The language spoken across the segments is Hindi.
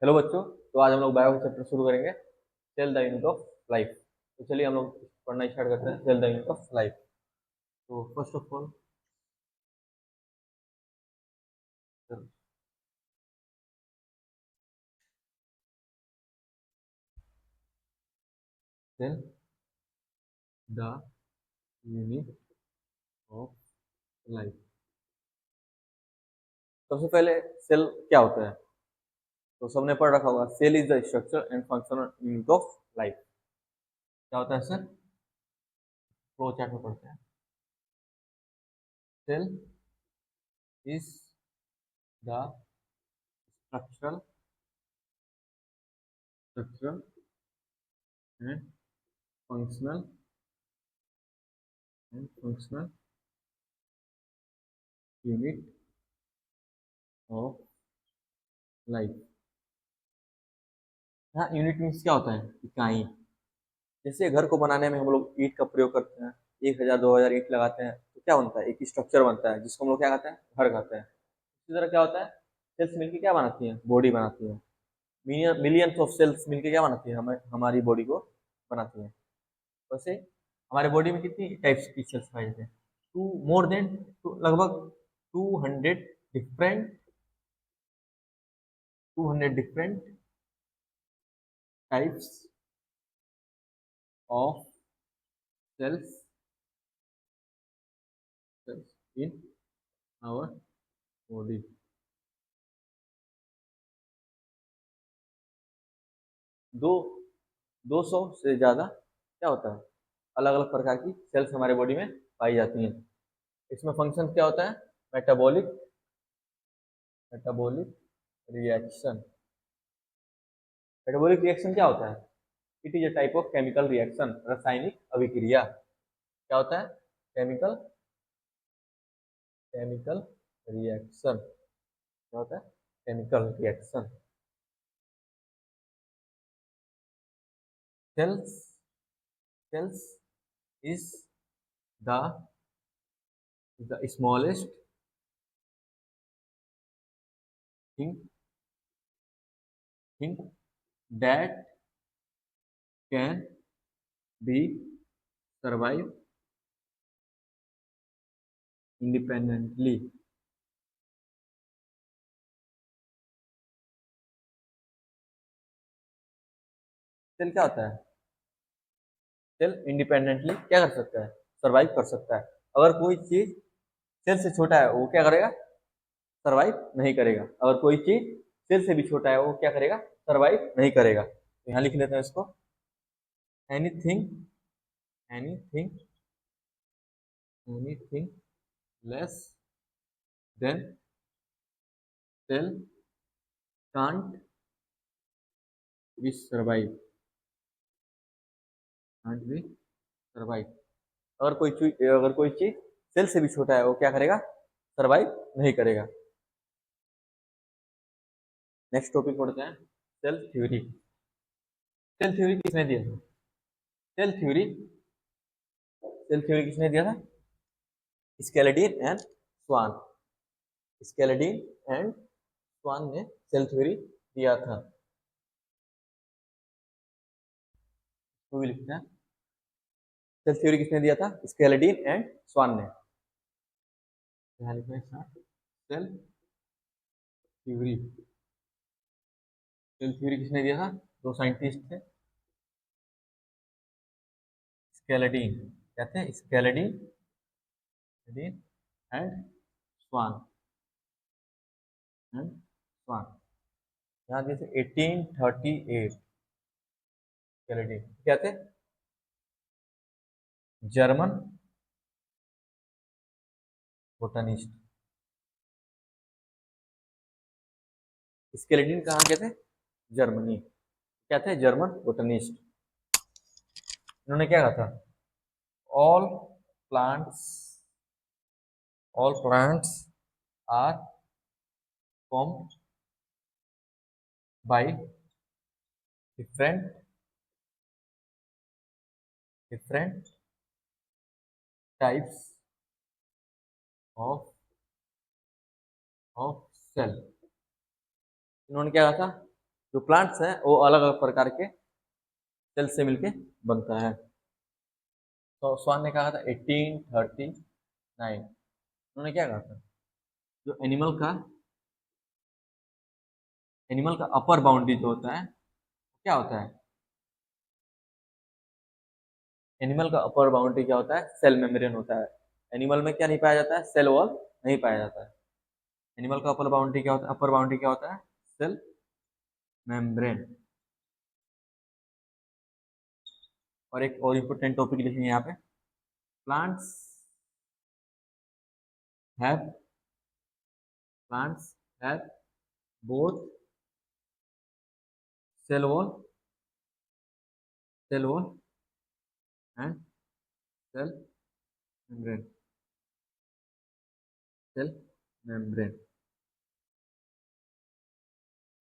हेलो बच्चों। तो आज हम लोग बायो चैप्टर शुरू करेंगे, cell the unit of life. तो चलिए हम लोग पढ़ना स्टार्ट करते हैं, cell the unit of life. तो first of all cell the unit of life. सबसे पहले सेल क्या होता है तो सबने पढ़ रखा होगा, cell is the structure and functional unit of life. क्या होता है सर? फ्लो चार्ट में पढ़ते हैं। Cell is the structural structural and functional functional unit of life. हाँ, यूनिट मीन्स क्या होता है? इकाई। जैसे घर को बनाने में हम लोग ईंट का प्रयोग करते हैं, 1000 2000 ईंट लगाते हैं तो क्या बनता है? एक स्ट्रक्चर बनता है जिसको हम लोग क्या कहते हैं? घर कहते हैं। इसी तरह क्या होता है, सेल्स मिलके क्या बनाती हैं? बॉडी बनाती है। मिलियंस ऑफ सेल्स मिलके क्या बनाती है? हमें हमारी बॉडी को बनाती है। वैसे हमारे बॉडी में कितनी टाइप्स की सेल्स पाई जाती हैं? टू मोर देन लगभग 200 different 200 different types of cells in our body. 200 से ज़्यादा क्या होता है, अलग अलग प्रकार की सेल्स हमारे बॉडी में पाई जाती हैं। इसमें फंक्शन क्या होता है? Metabolic metabolic reaction. Metabolic reaction क्या होता है? It is a type of chemical reaction, रासायनिक अभिक्रिया। क्या होता है? Chemical chemical reaction. क्या होता है? Chemical reaction. Cells cells is the smallest thing thing that can be survive independently। सेल क्या होता है? सेल इंडिपेंडेंटली क्या कर सकता है? सरवाइव कर सकता है। अगर कोई चीज सेल से छोटा है वो क्या करेगा? सरवाइव नहीं करेगा। अगर कोई चीज सेल से भी छोटा है वो क्या करेगा? सरवाइव नहीं करेगा। तो यहाँ लिख लेते हैं इसको, anything anything anything less than cell can't be survive can't be survive. अगर कोई चीज सेल से भी छोटा है वो क्या करेगा? सरवाइव नहीं करेगा। नेक्स्ट टॉपिक पढ़ते हैं, सेल थ्योरी। सेल थ्योरी किसने दिया था? सेल थ्योरी सेल थ्योरी किसने दिया था? स्केलेडीन एंड स्वान। स्केलेडीन एंड स्वान ने सेल थ्योरी दिया था। वो भी लिखते हैं, सेल थ्योरी किसने दिया था? स्केलेडीन एंड स्वान ने। यहाँ लिखना है सेल थ्योरी। सेल थ्योरी किसने दिया था? दो साइंटिस्ट थे, स्केलेडीन, क्या थे? स्केलेडीन एंड स्वान एंड स्वान। यहाँ जैसे 1838 स्केलेडीन क्या थे? German botanist. स्केलेटन कहाँ के थे? जर्मनी। क्या थे? German botanist. इन्होंने क्या कहा था? All plants all plants are formed by different different types of of cell. इन्होंने क्या कहा था? जो प्लांट्स हैं वो अलग अलग प्रकार के सेल से मिलके बनता है। तो स्वान ने कहा था 1839, उन्होंने क्या कहा था, जो एनिमल का अपर बाउंड्री जो होता है क्या होता है, एनिमल का अपर बाउंड्री क्या होता है, सेल मेम्ब्रेन होता है। एनिमल में क्या नहीं पाया जाता है, सेल वॉल नहीं पाया जाता है। एनिमल का अपर बाउंड्री क्या होता है, अपर बाउंड्री क्या होता है, सेल मेम्ब्रेन। और एक और इम्पोर्टेंट टॉपिक लिखेंगे यहाँ पे, plants have plants have both cell wall and cell membrane, cell membrane.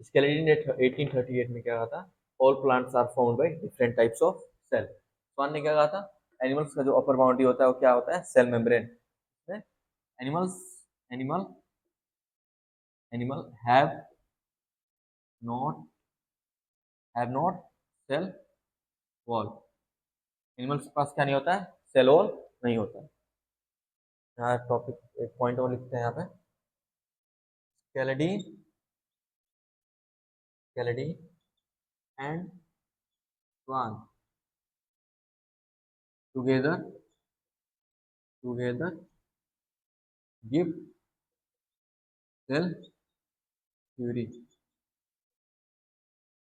Schleiden ने 1838 में क्या कहा था, all plants are found by different types of cell. Schwann ने क्या कहा था, एनिमल्स का जो अपर बाउंड्री होता है वो क्या होता है, cell membrane. Animals animal animal not have not cell wall. Animals के पास क्या नहीं होता है, सेल वॉल नहीं होता है। यहाँ टॉपिक एक पॉइंट और लिखते हैं यहाँ पे, Schleiden Schleiden and Schwann together together give cell theory.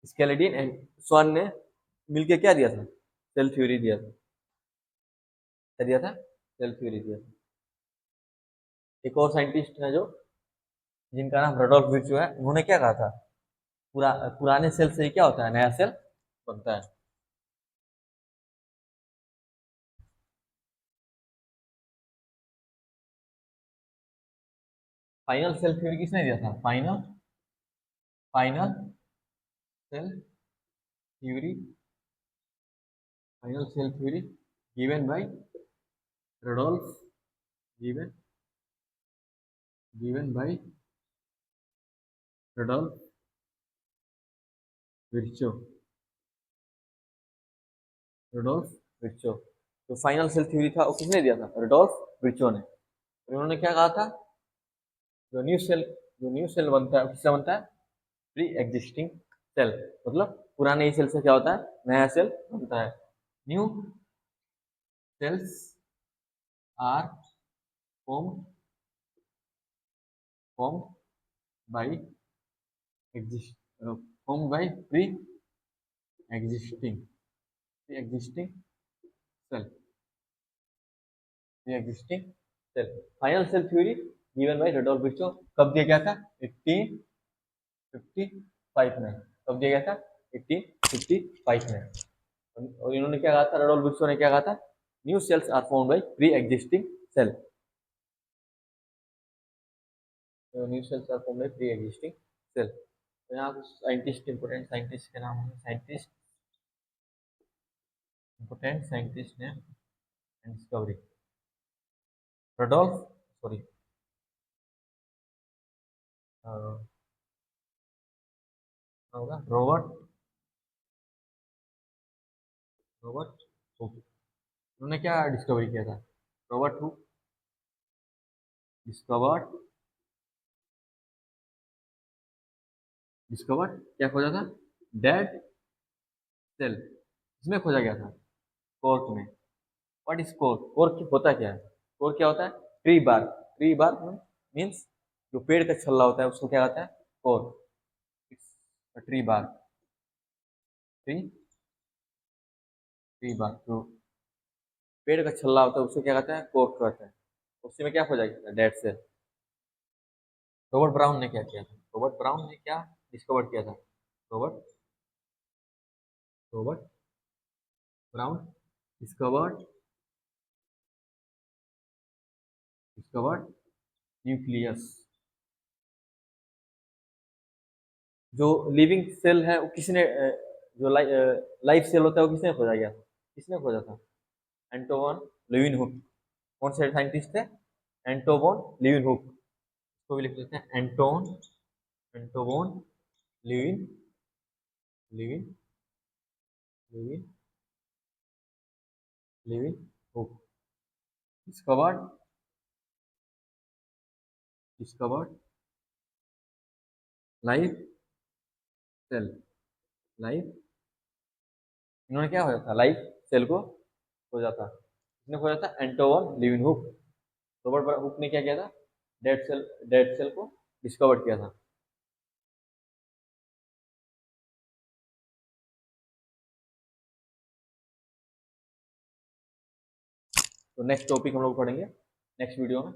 Schleiden and Schwann ने मिलके क्या दिया था, सेल थ्योरी दिया था। क्या दिया था, सेल थ्योरी दिया था। एक और साइंटिस्ट है जो, जिनका नाम रडोल्फ विर्चो है, उन्होंने क्या कहा था, पुराने सेल से ही क्या होता है, नया सेल बनता है। फाइनल सेल थ्योरी किसने दिया था, final cell theory final cell theory given by Rudolf given given by Rudolf Virchow Rudolf Virchow. जो फाइनल सेल थ्योरी था वो किसने दिया था, रडोल्फ विर्चो ने। उन्होंने क्या कहा था, जो न्यू सेल जो न्यू सेल बनता है किससे बनता है, प्री एग्जिस्टिंग सेल। मतलब पुराने सेल से क्या होता है, नया सेल बनता है। New cells are form by exist form by existing pre existing cell pre existing cell. Final cell theory given by Rudolf Virchow कब दिया गया था, 1855 में। कब दिया गया था, 1855 में। और इन्होंने क्या कहा था, रडोल्फ विर्चो ने क्या कहा था, new cells are found by pre existing cell. New cells are found by pre existing cell. तो यहाँ कुछ साइंटिस्ट, इंपोर्टेंट साइंटिस्ट के नाम है, इंपोर्टेंट साइंटिस्ट ने डिस्कवरी, रडोल्फ सॉरी होगा रॉबर्ट रॉबर्ट हुक। उन्होंने क्या डिस्कवरी किया था, रॉबर्ट हुक डिस्कवर्ड डिस्कवर्ड क्या खोजा था, डेड सेल। इसमें खोजा गया था, कोर्क में। व्हाट इज कोर्क, कोर्क होता क्या है, कोर्क क्या होता है, ट्री बार मीन्स जो पेड़ का छल्ला होता है उसको क्या कहता है, cork. It's tree bark tree tree bark जो पेड़ का छल्ला होता है उसको क्या कहते हैं, कोर्क कहते हैं। उसी में क्या खोजा गया था, डेड सेल। रॉबर्ट ब्राउन ने क्या किया था, रॉबर्ट ब्राउन ने क्या डिस्कवर किया था, Robert Robert brown discovered discovered nucleus. जो लिविंग सेल है वो किसने जो लाइफ सेल होता है वो किसने खोजा गया था, किसने खोजा था, एंटोवन लेeuwenhoek। कौन से साइंटिस्ट थे, एंटोवन लेeuwenhoek। इसको भी लिख लेते हैं, Antonie Leeuwenhoek. Living living living hook discovered discovered life cell life. इन्होंने क्या खोजा था? लाइफ सेल को खोजा था। इसने खोजा था एंटोवन लिविनहुक। रॉबर्ट हुक ने क्या किया था? डेड सेल को डिस्कवर किया था। तो नेक्स्ट टॉपिक हम लोग पढ़ेंगे नेक्स्ट वीडियो में।